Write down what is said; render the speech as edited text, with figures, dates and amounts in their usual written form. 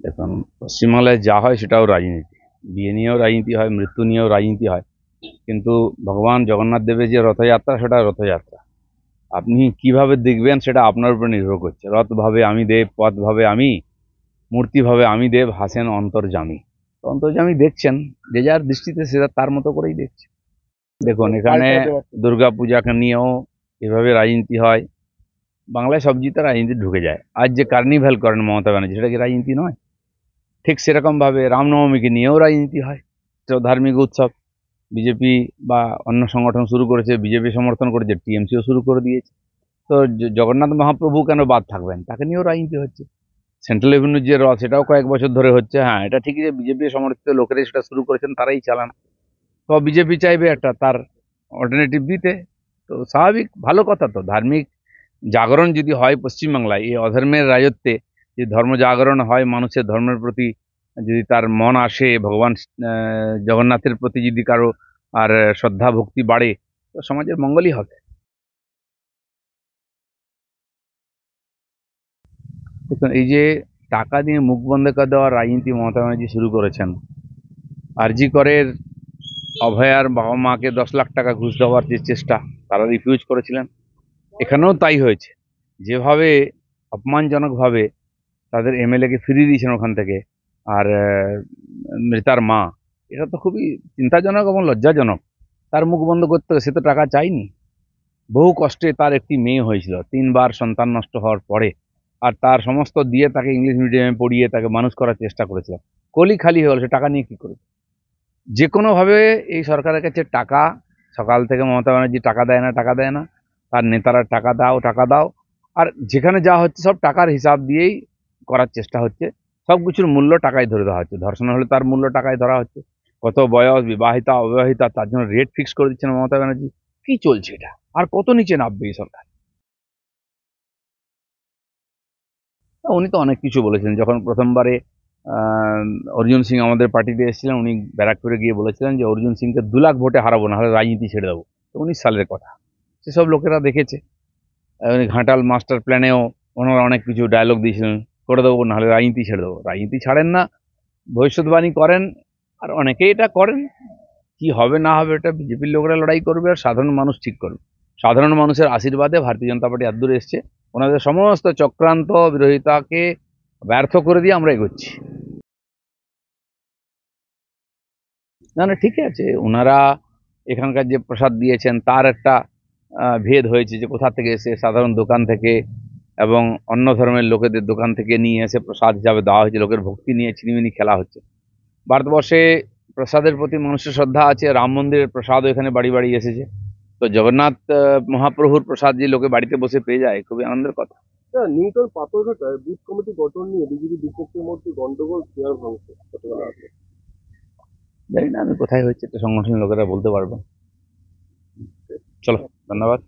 দেখুন, পশ্চিমবাংলায় যা হয় সেটাও রাজনীতি। বিয়ে নিয়েও রাজনীতি হয়, মৃত্যু নিয়েও রাজনীতি হয়, কিন্তু ভগবান জগন্নাথ দেবের যে রথযাত্রা সেটা রথযাত্রা। আপনি কিভাবে দেখবেন সেটা আপনার উপর নির্ভর করছে। রথ ভাবে আমি দেব, পথ ভাবে আমি, মূর্তি ভাবে আমি দেব, হাসেন অন্তর্যামী। তো অন্তর্যামী দেখছেন, যে যার দৃষ্টিতে সেটা তার মতো করেই দেখছে। দেখুন, এখানে দুর্গা পূজাকে নিয়েও এভাবে রাজনীতি হয়। বাংলায় সব জিতে রাজনীতি ঢুকে যায়। আজ যে কার্নিভ্যাল করেন মমতা ব্যানার্জি, সেটা কি রাজনীতি নয়? ঠিক সেরকম ভাবে রামনবমীকে নিয়েও রাজনীতি হয়। এটাও ধার্মিক উৎসব। বিজেপি বা অন্য সংগঠন শুরু করেছে, বিজেপি সমর্থন করেছে, টিএমসিও শুরু করে দিয়েছে। তো জগন্নাথ মহাপ্রভু কেন বাদ থাকবেন? তাকে নিয়েও রাজনীতি হচ্ছে। সেন্ট্রাল রেভিনিউর যে রথ, সেটাও কয়েক বছর ধরে হচ্ছে। হ্যাঁ, এটা ঠিকই যে বিজেপি সমর্থিত লোকেরাই সেটা শুরু করেছেন, তারাই চালান। তো বিজেপি চাইবে একটা তার অল্টারনেটিভ দিতে। তো স্বাভাবিক, ভালো কথা। তো ধার্মিক জাগরণ যদি হয় পশ্চিমবাংলায়, এই অধর্মের রাজত্বে যে ধর্ম জাগরণ হয়, মানুষের ধর্মের প্রতি যদি তার মন আসে, ভগবান জগন্নাথের প্রতি যদি কারো আর শ্রদ্ধা ভক্তি বাড়ে, তো সমাজের মঙ্গলই হবে। দেখুন, এই যে টাকা দিয়ে মুখ বন্ধ করে দেওয়ার রাজনীতি মমতা ব্যানার্জি শুরু করেছেন, আরজি করের অভয়ার বাবা মাকে 10 লাখ টাকা ঘুষ দেওয়ার যে চেষ্টা, তারা রিফিউজ করেছিলেন। এখানেও তাই হয়েছে। যেভাবে অপমানজনকভাবে তাদের এমএলএ কে ফিরিয়ে দিয়েছেন ওখান থেকে, আর মৃতার মা, এটা তো খুবই চিন্তাজনক এবং লজ্জাজনক। তার মুখ বন্ধ করতে হবে, সে তো টাকা চায়নি। বহু কষ্টে তার একটি মেয়ে হয়েছিল, 3বার সন্তান নষ্ট হওয়ার পরে, আর তার সমস্ত দিয়ে তাকে ইংলিশ মিডিয়ামে পড়িয়ে তাকে মানুষ করার চেষ্টা করেছিল। কলি খালি হয়ে গেল, সে টাকা নিয়ে কি করবে? যে কোনোভাবে এই সরকারের কাছে টাকা, সকাল থেকে মমতা ব্যানার্জি টাকা দেয় না, টাকা দেয় না, তার নেতারা টাকা দাও, টাকা দাও। আর যেখানে যা হচ্ছে সব টাকার হিসাব দিয়েই করার চেষ্টা হচ্ছে। সব কিছুর মূল্য টাকায় ধরে দেওয়া হচ্ছে। ধর্ষণ হলে তার মূল্য টাকায় ধরা হচ্ছে। কত বয়স, বিবাহিতা অবিবাহিতা, তার জন্য রেট ফিক্স করে দিচ্ছেন মমতা ব্যানার্জি। কি চলছে এটা? আর কত নিচে নামবে এই সরকার? উনি তো অনেক কিছু বলেছেন। যখন প্রথমবারে আহ, অর্জুন সিং আমাদের পার্টিতে এসেছিলেন, উনি ব্যারাকপুরে গিয়ে বলেছিলেন যে অর্জুন সিংকে 2 লাখ ভোটে হারাবো, না হলে রাজনীতি ছেড়ে দেবো। তো 19 সালের কথা, সেসব লোকেরা দেখেছে। উনি ঘাটাল মাস্টার প্ল্যানেও ওনারা অনেক কিছু ডায়লগ দিয়েছিলেন, করে দেবো, নাহলে রাজনীতি ছেড়ে দেবো। রাজনীতি ছাড়েন না, ভবিষ্যৎবাণী করেন, আর অনেকেই এটা করেন। কি হবে না হবে এটা বিজেপির লোকেরা লড়াই করবে, আর সাধারণ মানুষ ঠিক করবে। সাধারণ মানুষের আশীর্বাদে ভারতীয় জনতা পার্টি এতদূর এসছে। ওনাদের সমস্ত চক্রান্ত বিরোধিতাকে ব্যর্থ করে দিয়ে আমরা এগোচ্ছি। না না, ঠিকই আছে। ওনারা এখানকার যে প্রসাদ দিয়েছেন তার একটা ভেদ হয়েছে, যে কোথা থেকে এসে, সাধারণ দোকান থেকে এবং অন্য ধর্মের লোকেদের দোকান থেকে নিয়ে এসে প্রসাদ হিসাবে দেওয়া হয়েছে। লোকের ভক্তি নিয়ে ছিনিমিনি খেলা হচ্ছে। ভারতবর্ষে প্রসাদের প্রতি মানুষের শ্রদ্ধা আছে। রাম মন্দিরের প্রসাদও এখানে বাড়ি বাড়ি এসেছে। তো জগন্নাথ মহাপ্রভুর প্রসাদ যে লোকে বাড়িতে বসে পেয়ে যায়, খুবই আনন্দের কথা। নিউটন পাথরঘাটায় বুথ কমিটি গঠন নিয়ে বিজেপি দুপক্ষের মধ্যে গন্ডগোল, চেয়ার ভাঙছে গতকাল রাতে। জানি না আমি কোথায় হয়েছে, একটা সংগঠনের লোকেরা বলতে পারবেন। চলো, ধন্যবাদ।